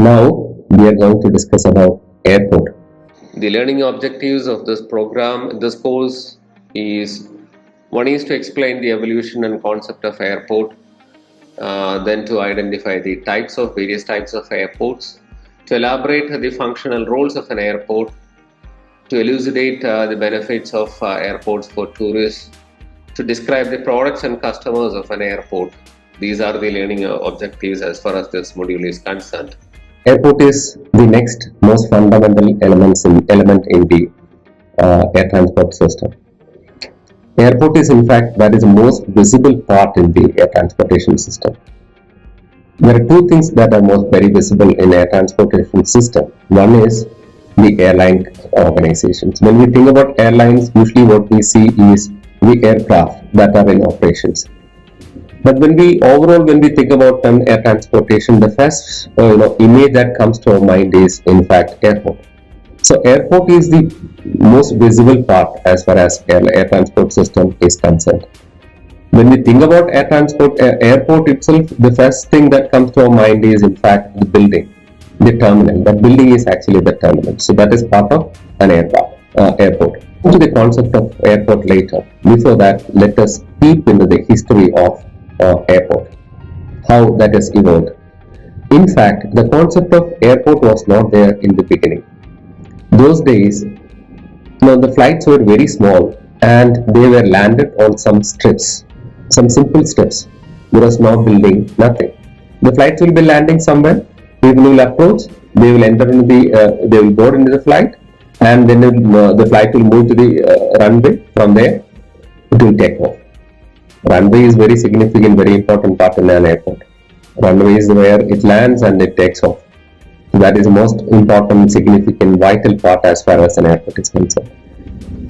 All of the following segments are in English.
Now we are going to discuss about airport. The learning objectives of this program, this course is one is to explain the evolution and concept of airport, then to identify the various types of airports, to elaborate the functional roles of an airport, to elucidate the benefits of airports for tourists, to describe the products and customers of an airport. These are the learning objectives as far as this module is concerned. Airport is the next most fundamental element in the air transport system. Airport is, in fact, that is the most visible part in the air transportation system. There are two things that are most very visible in air transportation system. One is the airline organizations. When we think about airlines, usually what we see is the aircraft that are in operations. But when we think about air transportation, the first image that comes to our mind is, in fact, airport. So airport is the most visible part as far as air transport system is concerned. When we think about airport itself, the first thing that comes to our mind is, in fact, the building, the terminal. That building is actually the terminal. So that is part of an airport. To the concept of airport later. Before that, let us peep into the history of airport, how that has evolved. In fact, the concept of airport was not there in the beginning. Those days, the flights were very small and they were landed on some strips, some simple strips. There was no building, nothing. The flights will be landing somewhere. People will approach. They will enter into they will board into the flight, and then the flight will move to the runway. From there, it will take off. Runway is very significant, very important part in an airport. Runway is where it lands and it takes off. That is the most important, significant, vital part as far as an airport is concerned.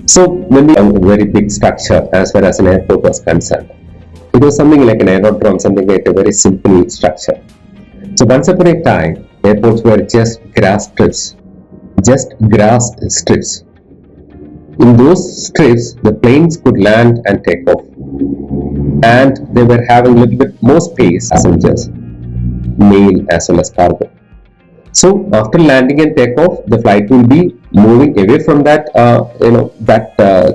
So when we have a very big structure as far as an airport was concerned, it was something like an aerodrome, something like a very simple structure. So once upon a time, airports were just grass strips. In those strips, the planes could land and take off. And they were having a little bit more space, passengers, mail as well as cargo. So after landing and takeoff, the flight will be moving away from that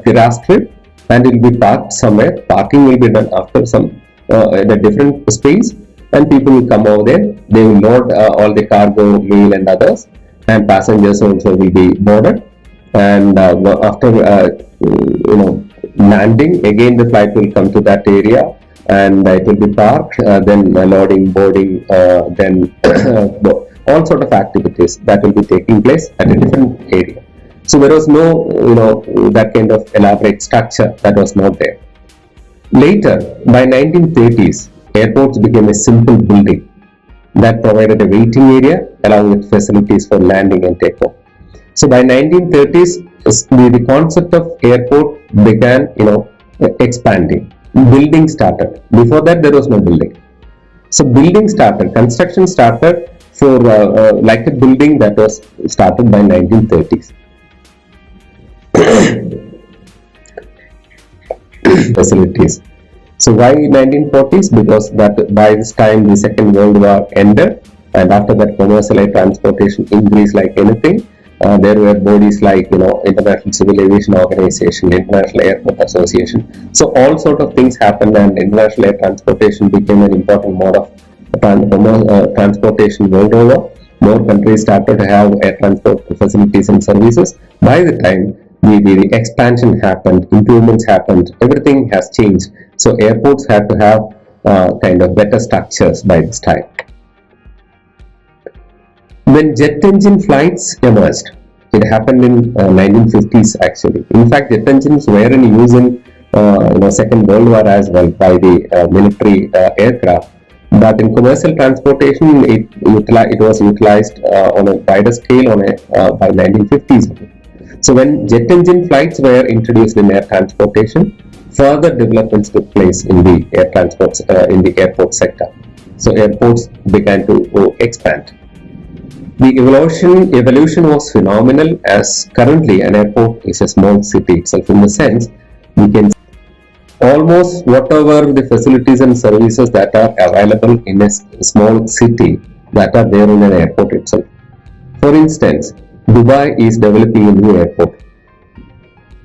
grass strip, and it will be parked somewhere. Parking will be done after some in a different space, and people will come over there. They will load all the cargo, mail, and others, and passengers also will be boarded. And after landing, again the flight will come to that area, and it will be parked. Then loading, boarding, then all sort of activities that will be taking place at a different area. So there was no that kind of elaborate structure that was not there. Later, by 1930s, airports became a simple building that provided a waiting area along with facilities for landing and takeoff. So by 1930s, the concept of airport began expanding. Building started. Before that, there was no building. So building started, construction started for like a building that was started by 1930s. Facilities. So why 1940s? Because that by this time the Second World War ended, and after that commercial air transportation increased like anything. There were bodies like International Civil Aviation Organization, International Airport Association. So all sort of things happened, and international air transportation became an important mode of transportation world over. More countries started to have air transport facilities and services. By the time the expansion happened, improvements happened, everything has changed. So airports had to have kind of better structures by this time. When jet engine flights emerged, it happened in 1950s actually. In fact, jet engines were in use in Second World War as well by the military aircraft. But in commercial transportation, it was utilized on a wider scale by 1950s. So when jet engine flights were introduced in air transportation, further developments took place in the airport sector. So airports began to expand. The evolution was phenomenal, as currently an airport is a small city itself. In the sense, we can almost whatever the facilities and services that are available in a small city that are there in an airport itself. For instance, Dubai is developing a new airport.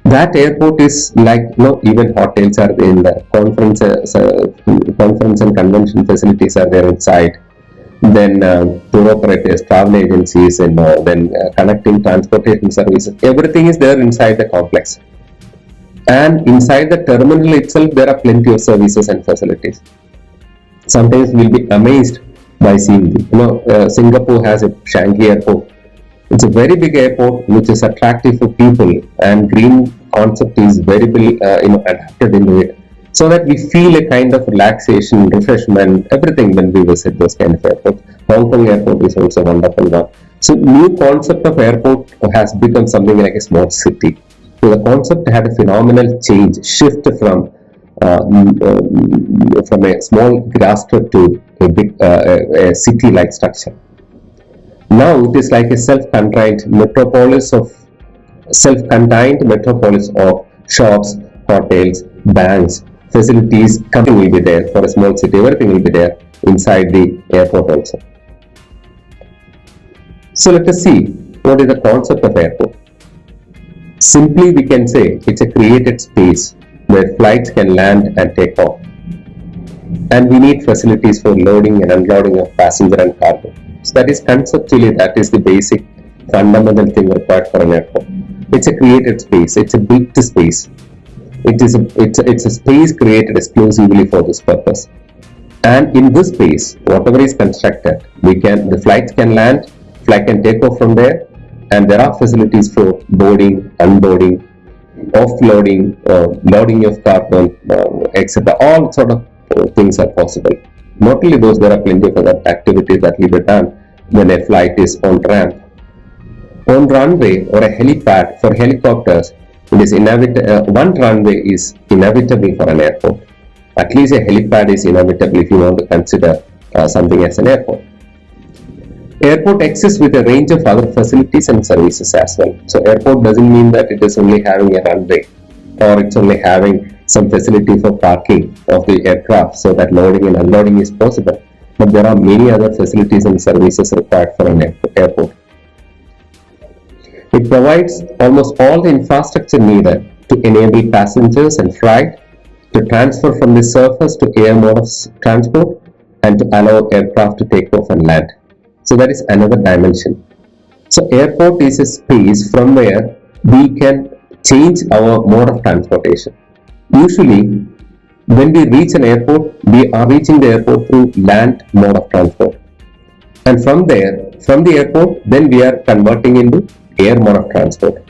That airport is like, even hotels are in the conference and convention facilities are there inside. Then tour operators, travel agencies, and then connecting transportation services. Everything is there inside the complex. And inside the terminal itself, there are plenty of services and facilities. Sometimes we'll be amazed by seeing this. Singapore has a Changi airport. It's a very big airport which is attractive for people, and green concept is very well adapted into it, so that we feel a kind of relaxation, refreshment, everything when we visit those kind of airports. Hong Kong airport is also a wonderful one. So new concept of airport has become something like a smart city. So the concept had a phenomenal shift from a small grassroots to a big a city-like structure. Now it is like a self-contained metropolis of shops, hotels, banks, facilities. Everything will be there for a small city. Everything will be there inside the airport also. So let us see what is the concept of airport. Simply we can say it's a created space where flights can land and take off. And we need facilities for loading and unloading of passenger and cargo. So that is conceptually, that is the basic fundamental thing required for an airport. It's a created space. It's a built space. It's a space created exclusively for this purpose. And in this space, whatever is constructed, the flights can land, flight can take off from there, and there are facilities for boarding, unboarding, offloading, loading of cargo, etc. All sort of things are possible. Not only those, there are plenty of other activities that will be done when a flight is on ramp. On runway or a helipad for helicopters, it is one runway is inevitable for an airport. At least a helipad is inevitable if you want to consider something as an airport. Airport exists with a range of other facilities and services as well. So airport doesn't mean that it is only having a runway, or it's only having some facility for parking of the aircraft so that loading and unloading is possible. But there are many other facilities and services required for an airport. It provides almost all the infrastructure needed to enable passengers and freight to transfer from the surface to air mode of transport, and to allow aircraft to take off and land. So that is another dimension. So airport is a space from where we can change our mode of transportation. Usually, when we reach an airport, we are reaching the airport through land mode of transport. And from the airport, then we are converting into air mode of transport.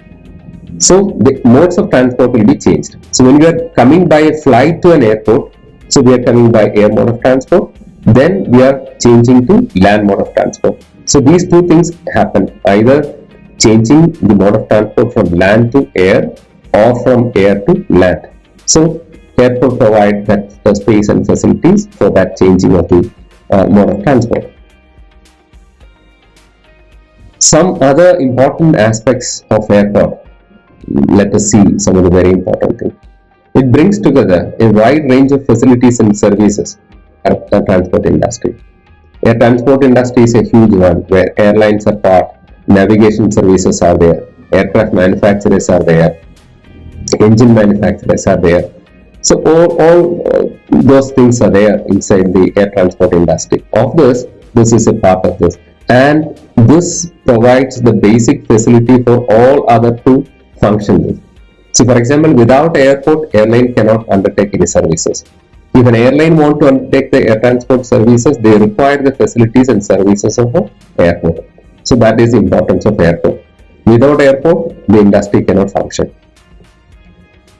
So the modes of transport will be changed. So when we are coming by a flight to an airport, so we are coming by air mode of transport, then we are changing to land mode of transport. So these two things happen, either changing the mode of transport from land to air or from air to land. So airport provide that space and facilities for that changing of the mode of transport. Some other important aspects of airport. Let us see some of the very important things. It brings together a wide range of facilities and services at the transport industry. Air transport industry is a huge one, where airlines are part, navigation services are there, aircraft manufacturers are there, engine manufacturers are there. So all those things are there inside the air transport industry. Of this is a part of this, and this provides the basic facility for all other two functions. So for example, without airport, airline cannot undertake any services. If an airline want to undertake the air transport services, they require the facilities and services of an airport. So that is the importance of airport. Without airport, the industry cannot function.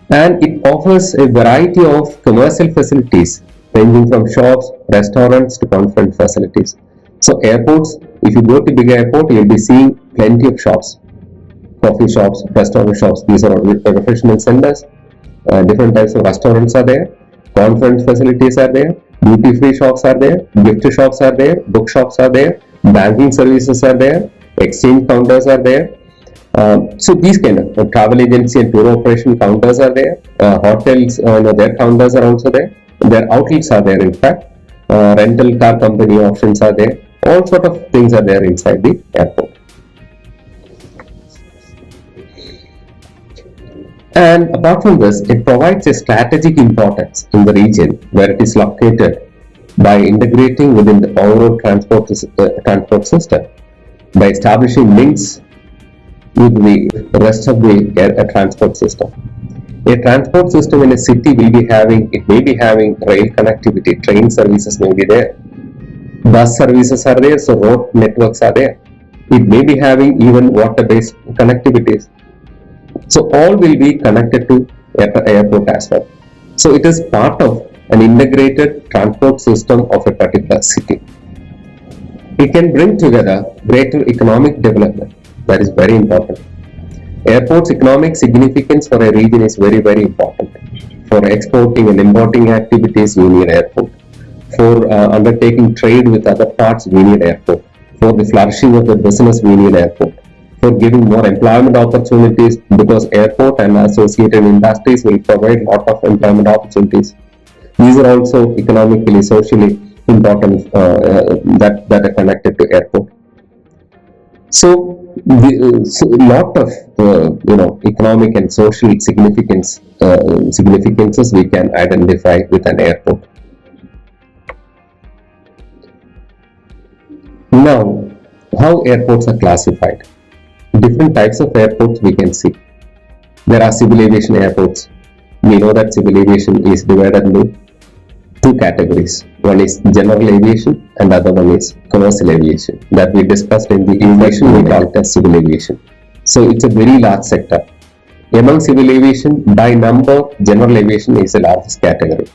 And it offers a variety of commercial facilities ranging from shops, restaurants to conference facilities. So airports, if you go to big airport, you will be seeing plenty of shops, coffee shops, restaurant shops. These are refreshment centers. Different types of restaurants are there. Conference facilities are there. Duty-free shops are there. Gift shops are there. Book shops are there. Banking services are there. Exchange counters are there. So these kind of travel agency and tour operation counters are there. Hotels, their counters are also there. Their outlets are there. In fact, rental car company options are there. All sort of things are there inside the airport. And apart from this, it provides a strategic importance in the region where it is located by integrating within the overall transport system, by establishing links with the rest of the transport system. A transport system in a city may be having rail connectivity, train services may be there, bus services are there, so road networks are there. It may be having even water-based connectivities. So all will be connected to airport as well. So it is part of an integrated transport system of a particular city. It can bring together greater economic development. That is very important. Airport's economic significance for a region is very, very important. For exporting and importing activities, we need airport. For undertaking trade with other parts, we need airport. For the flourishing of the business, we need airport. For giving more employment opportunities, because airport and associated industries will provide lot of employment opportunities. These are also economically, socially important that are connected to airport. So, lot of economic and social significances we can identify with an airport. Now, how airports are classified? Different types of airports we can see. There are civil aviation airports. We know that civil aviation is divided into two categories. One is general aviation and other one is commercial aviation. That we discussed in the aviation, we call it as civil aviation. So it's a very large sector. Among civil aviation, by number, general aviation is the largest category.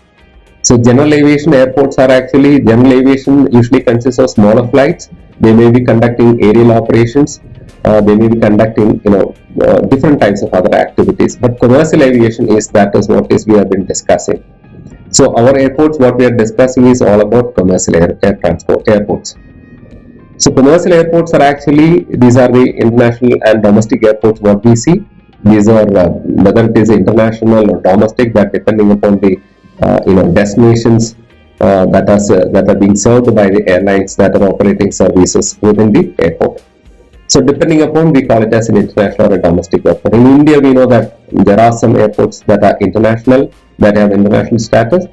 So general aviation airports are actually, general aviation usually consists of smaller flights. They may be conducting aerial operations. They may be conducting, different types of other activities. But commercial aviation is we have been discussing. So our airports, what we are discussing is all about commercial air transport airports. So commercial airports are actually, these are the international and domestic airports what we see. These are whether it is international or domestic, that depending upon the destinations that are being served by the airlines that are operating services within the airport. So depending upon, we call it as an international or a domestic airport. In India, we know that there are some airports that are international, that have international status.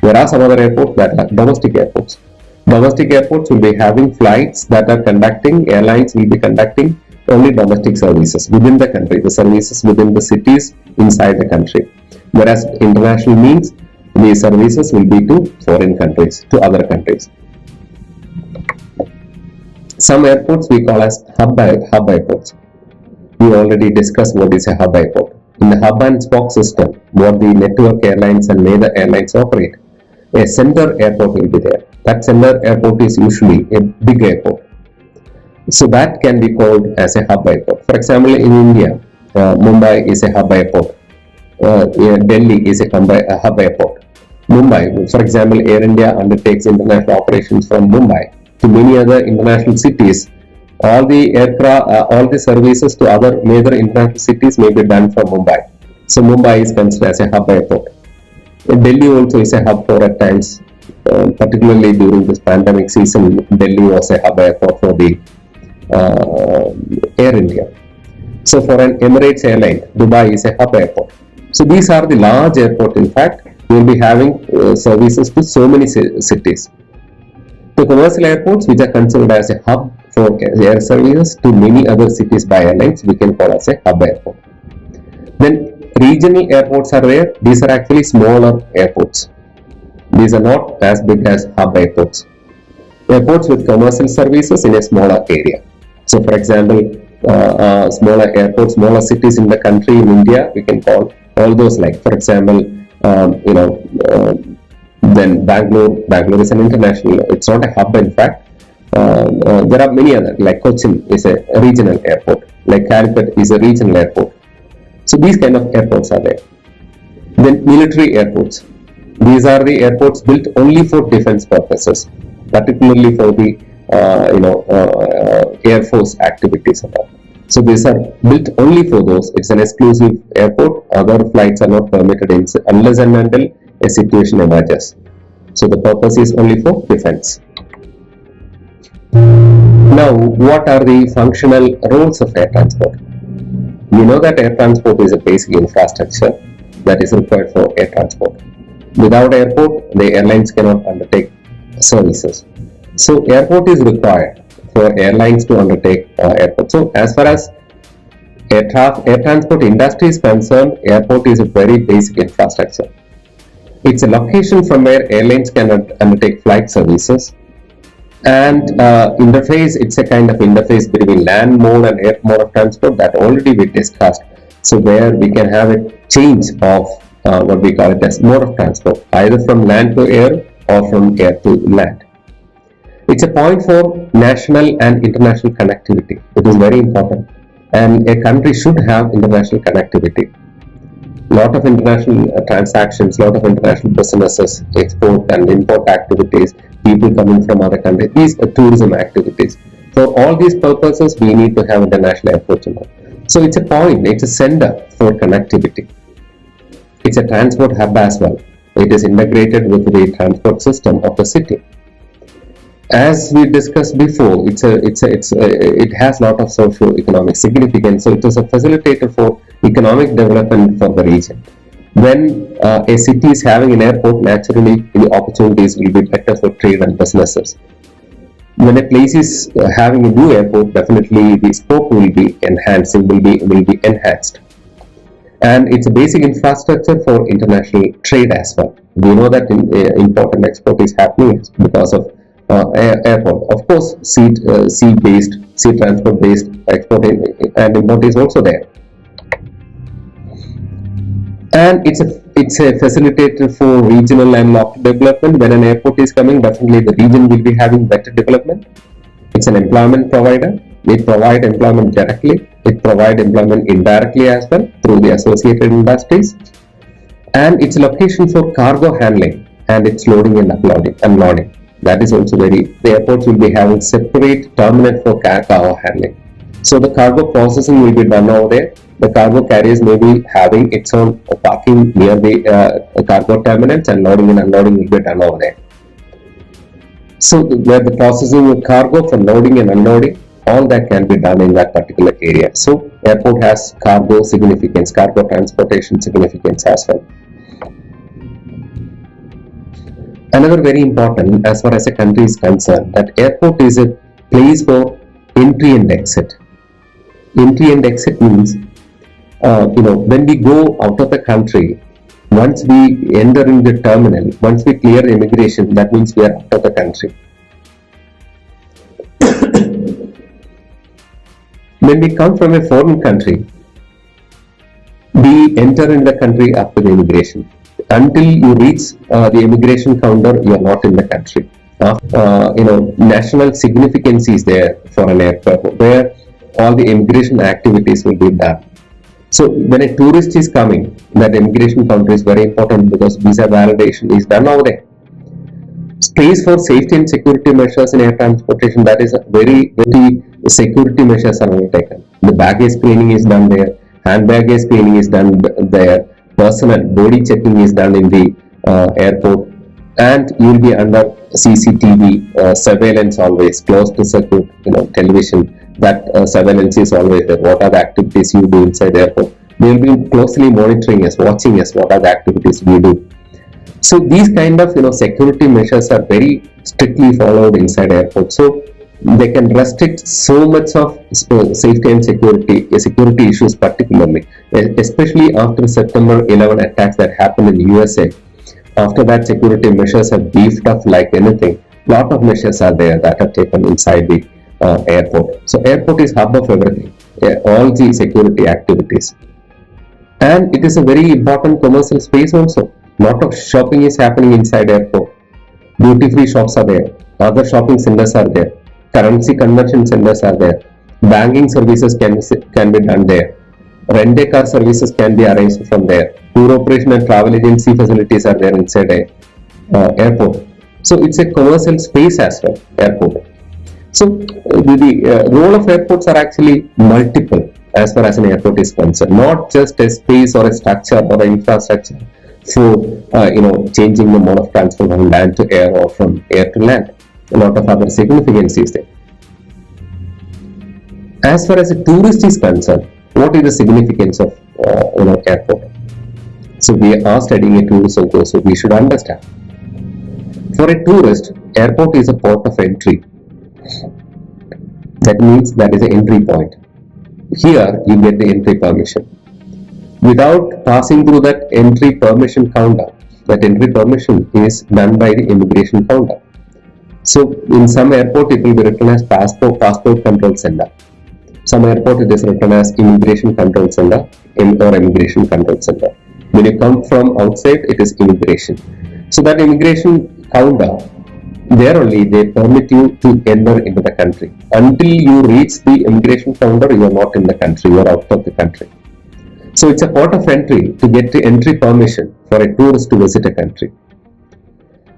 There are some other airports that are domestic airports. Domestic airports will be having flights that are conducting, airlines will be conducting only domestic services within the country, the services within the cities inside the country. Whereas international means these services will be to foreign countries, to other countries. Some airports we call as hub airports. We already discussed what is a hub airport. In the hub and spoke system, what the network airlines and major airlines operate, a center airport will be there. That center airport is usually a big airport. So that can be called as a hub airport. For example, in India, Mumbai is a hub airport. Delhi is a hub airport. Mumbai, for example, Air India undertakes international operations from Mumbai to many other international cities. All the services to other major international cities may be done from Mumbai. So Mumbai is considered as a hub airport. Delhi also is a hub for at times, particularly during this pandemic season. Delhi was a hub airport for the Air India. So for an Emirates airline, Dubai is a hub airport. So these are the large airports. In fact, we will be having services to so many cities. The commercial airports, which are considered as a hub for air services to many other cities by airlines, we can call as a hub airport. Then regional airports are there. These are actually smaller airports. These are not as big as hub airports. Airports with commercial services in a smaller area. So for example, smaller airports, smaller cities in the country, in India, we can call all those, like for example, then Bangalore is an international, it's not a hub in fact. There are many other, like Cochin is a regional airport, like Calicut is a regional airport. So these kind of airports are there. Then military airports. These are the airports built only for defense purposes, particularly for the Air Force activities and all. So these are built only for those. It's an exclusive airport. Other flights are not permitted unless and until a situation emerges. So the purpose is only for defense. Now, what are the functional roles of air transport? We know that air transport is a basic infrastructure that is required for air transport. Without airport, the airlines cannot undertake services. So, airport is required for airlines to undertake airport. So, as far as air transport industry is concerned, airport is a very basic infrastructure. It's a location from where airlines can undertake flight services, and interface, it's a kind of interface between land mode and air mode of transport that already we discussed. So where we can have a change of what we call it as mode of transport, either from land to air or from air to land. It's a point for national and international connectivity. It is very important, and a country should have international connectivity. Lot of international transactions, lot of international businesses, export and import activities, people coming from other countries, these are tourism activities. For all these purposes, we need to have international airports. So it's a point, it's a center for connectivity. It's a transport hub as well. It is integrated with the transport system of the city. As we discussed before, it has a lot of socio-economic significance. So it is a facilitator for economic development for the region. When a city is having an airport, naturally the opportunities will be better for trade and businesses. When a place is having a new airport, definitely the scope will be enhancing, will be enhanced. And it's a basic infrastructure for international trade as well. We know that important export is happening because of airport. Of course, sea-based, sea transport-based export and import is also there. And it's a facilitator for regional and local development. When an airport is coming, definitely the region will be having better development. It's an employment provider. It provides employment directly. It provides employment indirectly as well through the associated industries. And it's a location for cargo handling and its loading and unloading. That is also the airports will be having separate terminal for cargo handling. So the cargo processing will be done over there. The cargo carriers may be having its own parking near the cargo terminals, and loading and unloading will be done over there. So where the processing of cargo for loading and unloading, all that can be done in that particular area. So airport has cargo significance, cargo transportation significance as well. Another very important as far as a country is concerned, that airport is a place for entry and exit. Entry and exit means when we go out of the country, once we enter in the terminal, once we clear the immigration, that means we are out of the country. When we come from a foreign country, we enter in the country after the immigration. Until you reach the immigration counter, you are not in the country. National significance is there for an airport where all the immigration activities will be done. So when a tourist is coming, that immigration counter is very important because visa validation is done over there. Space for safety and security measures in air transportation, that is very security measures are undertaken. The baggage screening is done there, hand baggage screening is done there, personal body checking is done in the airport, and you will be under CCTV surveillance always, closed to circuit television. That surveillance is always there. What are the activities you do inside the airport? They will be closely monitoring us, watching us, what are the activities we do. So these kind of security measures are very strictly followed inside airport. So they can restrict so much of safety and security issues, particularly, especially after September 11 attacks that happened in the USA. After that, security measures have beefed up like anything. Lot of measures are there that are taken inside the airport. So airport is hub of everything, all the security activities. And it is a very important commercial space also. Lot of shopping is happening inside airport. Duty-free shops are there. Other shopping centers are there. Currency conversion centers are there. Banking services can be done there. Rent-a-car services can be arranged from there. Tour operation and travel agency facilities are there inside a airport. So it's a commercial space as well, airport. So the role of airports are actually multiple as far as an airport is concerned. Not just a space or a structure or an infrastructure for changing the mode of transport from land to air or from air to land. A lot of other significance is there. As far as a tourist is concerned, what is the significance of airport? So we are studying a tourism course, so we should understand. For a tourist, airport is a port of entry. That means that is an entry point. Here you get the entry permission. Without passing through that entry permission counter, that entry permission is done by the immigration counter. So in some airport it will be written as passport control center. Some airport it is written as immigration control center or immigration control center. When you come from outside, it is immigration. So that immigration counter, there only they permit you to enter into the country. Until you reach the immigration counter, you are not in the country, you are out of the country. So it's a port of entry to get the entry permission for a tourist to visit a country.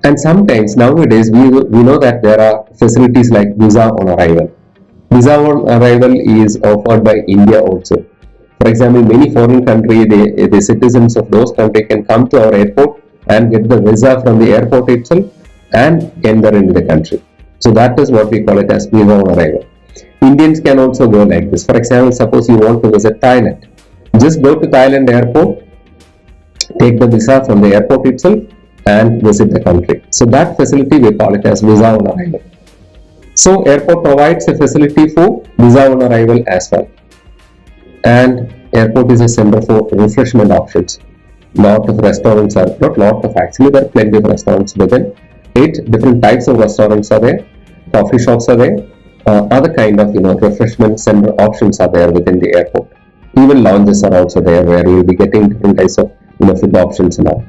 And sometimes nowadays we know that there are facilities like visa on arrival. Visa on arrival is offered by India also. For example, many foreign countries, the citizens of those countries can come to our airport and get the visa from the airport itself and enter into the country. So that is what we call it as visa on arrival. Indians can also go like this. For example, suppose you want to visit Thailand. Just go to Thailand airport, take the visa from the airport itself and visit the country. So that facility we call it as visa on arrival. So airport provides a facility for visa on arrival as well. And airport is a center for refreshment options. Lot of restaurants are, not lot of actually, there are plenty of restaurants within. 8 different types of restaurants are there, coffee shops are there, other kind of refreshment center options are there within the airport. Even lounges are also there where you will be getting different types of food options and all.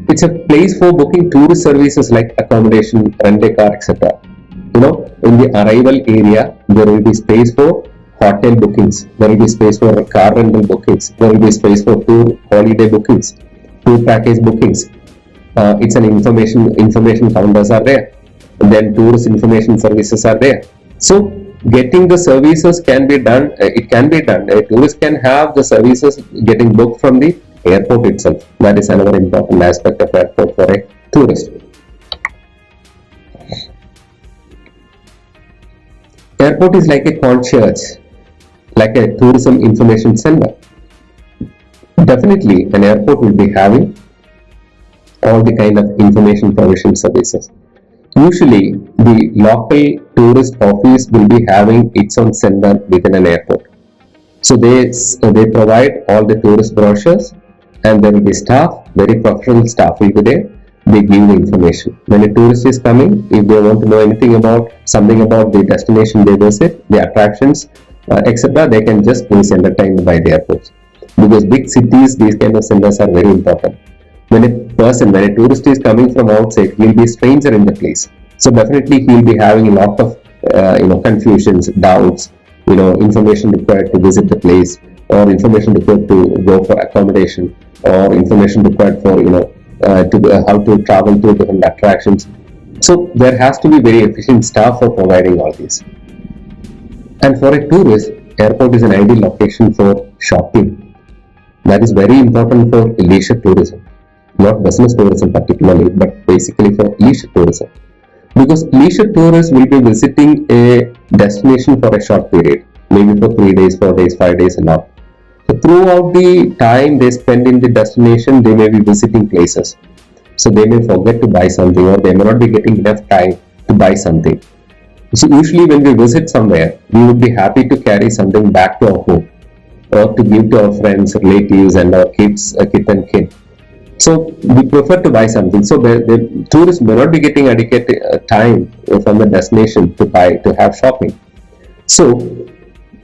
It's a place for booking tourist services like accommodation, rent a car, etc. In the arrival area, there will be space for hotel bookings, there will be space for car rental bookings, there will be space for tour holiday bookings, tour package bookings. It's an information counters are there. And then tourist information services are there. So getting the services can be done. It can be done. A tourist can have the services getting booked from the airport itself. That is another important aspect of airport for a tourist. Airport is like a concierge, like a tourism information center. Definitely an airport will be having all the kind of information provision services. Usually the local tourist office will be having its own center within an airport. So they provide all the tourist brochures and there will be staff, very professional staff will be there. They give the information. When a tourist is coming, if they want to know anything about something about the destination they visit, the attractions, etc., they can just be entertained by the airports. Because big cities, these kind of centers are very important. When a tourist is coming from outside, he will be a stranger in the place. So definitely he will be having a lot of confusions, doubts, information required to visit the place, or information required to go for accommodation, or information required for how to travel to different attractions. So there has to be very efficient staff for providing all these. And for a tourist, airport is an ideal location for shopping. That is very important for leisure tourism, not business tourism particularly, but basically for leisure tourism. Because leisure tourists will be visiting a destination for a short period, maybe for 3 days, 4 days, 5 days and all. So throughout the time they spend in the destination, they may be visiting places. So they may forget to buy something, or they may not be getting enough time to buy something. So usually when we visit somewhere, we would be happy to carry something back to our home, or to give to our friends, relatives and our kids, kith and kin. So we prefer to buy something. So the tourists may not be getting adequate time from the destination to have shopping. So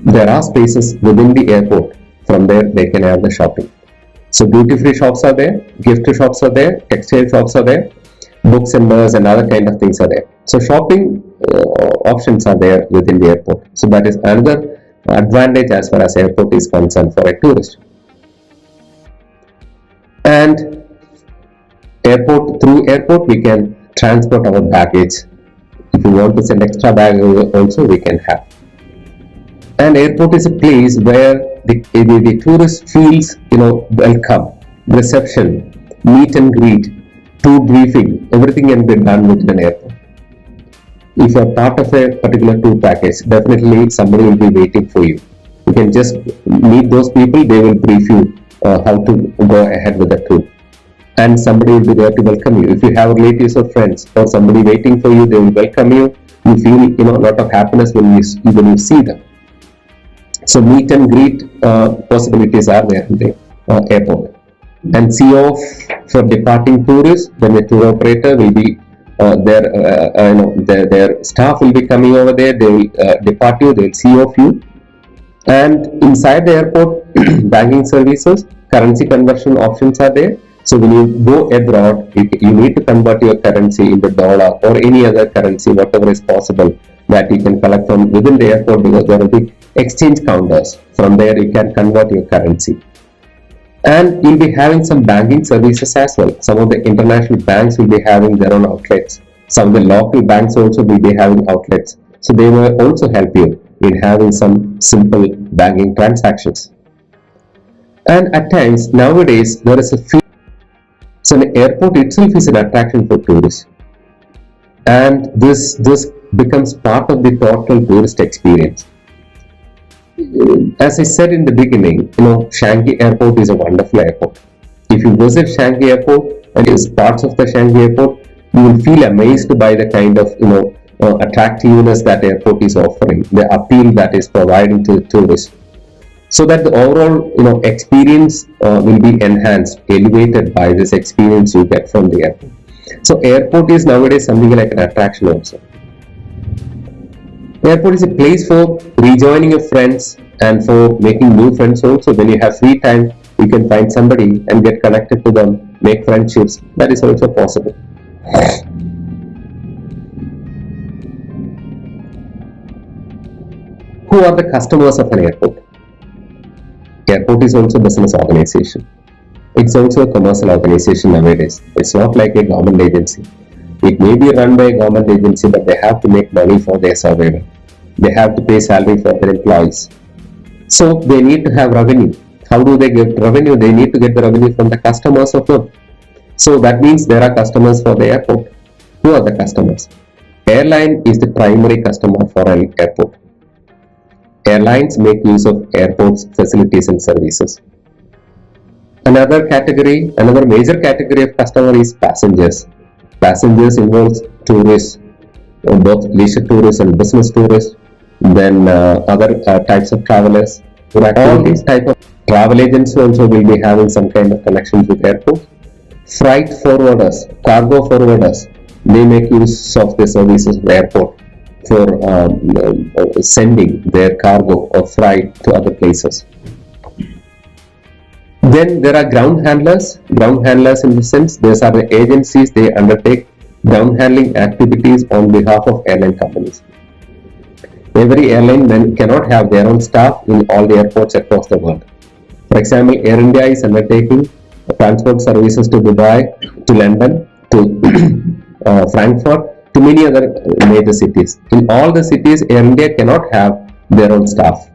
there are spaces within the airport. From there they can have the shopping. So duty free shops are there, gift shops are there, textile shops are there, book centers and other kind of things are there. So shopping options are there within the airport. So that is another advantage as far as airport is concerned for a tourist. And through airport we can transport our baggage. If you want to send extra bag also we can have. And airport is a place where the tourist feels welcome, reception, meet and greet, tour briefing, everything can be done within an airport. if you're part of a particular tour package, definitely somebody will be waiting for you. You can just meet those people, they will brief you how to go ahead with the tour. And somebody will be there to welcome you. If you have relatives or friends or somebody waiting for you, they will welcome you. You feel a lot of happiness when you see them. So meet and greet possibilities are there in the airport. And see off for departing tourists, then the tour operator will be their staff will be coming over there. They will depart you. They will see off you. And inside the airport, banking services, currency conversion options are there. So when you go abroad, you need to convert your currency into dollar or any other currency, whatever is possible that you can collect from within the airport, because there will be exchange counters. From there, you can convert your currency. And you'll be having some banking services as well. Some of the international banks will be having their own outlets. Some of the local banks also will be having outlets. So they will also help you in having some simple banking transactions. And at times, nowadays, there is a fee. So the airport itself is an attraction for tourists. And this becomes part of the total tourist experience. As I said in the beginning, Changi Airport is a wonderful airport. If you visit Changi Airport and use parts of the Changi Airport, you will feel amazed by the kind of attractiveness that airport is offering, the appeal that is providing to the tourists, so that the overall experience will be enhanced, elevated by this experience you get from the airport. So airport is nowadays something like an attraction also. Airport is a place for rejoining your friends and for making new friends also. When you have free time, you can find somebody and get connected to them, make friendships. That is also possible. Who are the customers of an airport? Airport is also a business organization. It's also a commercial organization nowadays. It's not like a government agency. It may be run by a government agency, but they have to make money for their survival. They have to pay salary for their employees. So they need to have revenue. How do they get revenue? They need to get the revenue from the customers of them. So that means there are customers for the airport. Who are the customers? Airline is the primary customer for an airport. Airlines make use of airports, facilities and services. Another major category of customer is passengers. Passengers involves tourists, both leisure tourists and business tourists, then other types of travelers. All these type of travel agents also will be having some kind of connections with airports. Freight forwarders, cargo forwarders, they make use of the services of the airport for sending their cargo or freight to other places. Then there are ground handlers. Ground handlers in the sense, these are the agencies, they undertake ground handling activities on behalf of airline companies. Every airline then cannot have their own staff in all the airports across the world. For example, Air India is undertaking transport services to Dubai, to London, to Frankfurt, to many other major cities. In all the cities, Air India cannot have their own staff.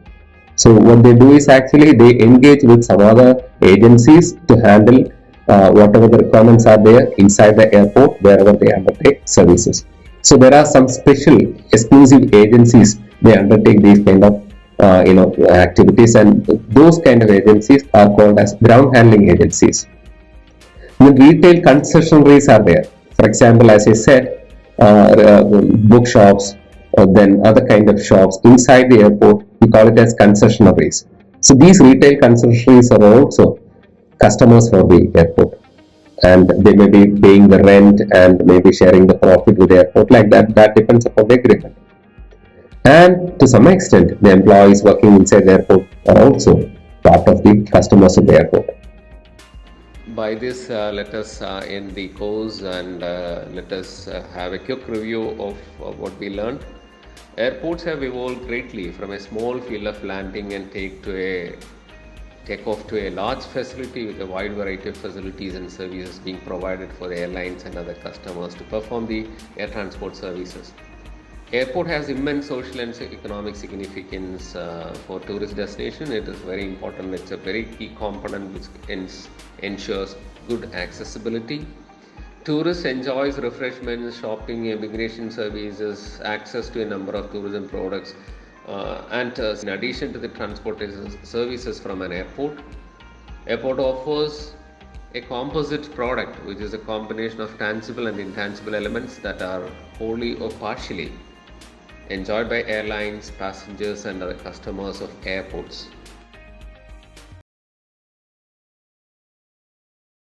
So what they do is actually they engage with some other agencies to handle whatever the requirements are there inside the airport, wherever they undertake services. So there are some special exclusive agencies, they undertake these kind of activities, and those kind of agencies are called as ground handling agencies. The retail concessionaries are there. For example, as I said, bookshops, then other kind of shops inside the airport, we call it as concessionaries. So these retail concessionaries are also customers for the airport, and they may be paying the rent and maybe sharing the profit with the airport, like that. That depends upon the agreement. And to some extent, the employees working inside the airport are also part of the customers of the airport. By this, let us end the course and let us have a quick review of what we learned. Airports have evolved greatly from a small field of landing and take off to a large facility with a wide variety of facilities and services being provided for the airlines and other customers to perform the air transport services. Airport has immense social and economic significance for tourist destination. It is very important. It's a very key component which ensures good accessibility, Tourists enjoys refreshments, shopping, immigration services, access to a number of tourism products, and in addition to the transportation services from an airport. Airport offers a composite product, which is a combination of tangible and intangible elements that are wholly or partially enjoyed by airlines, passengers, and other customers of airports.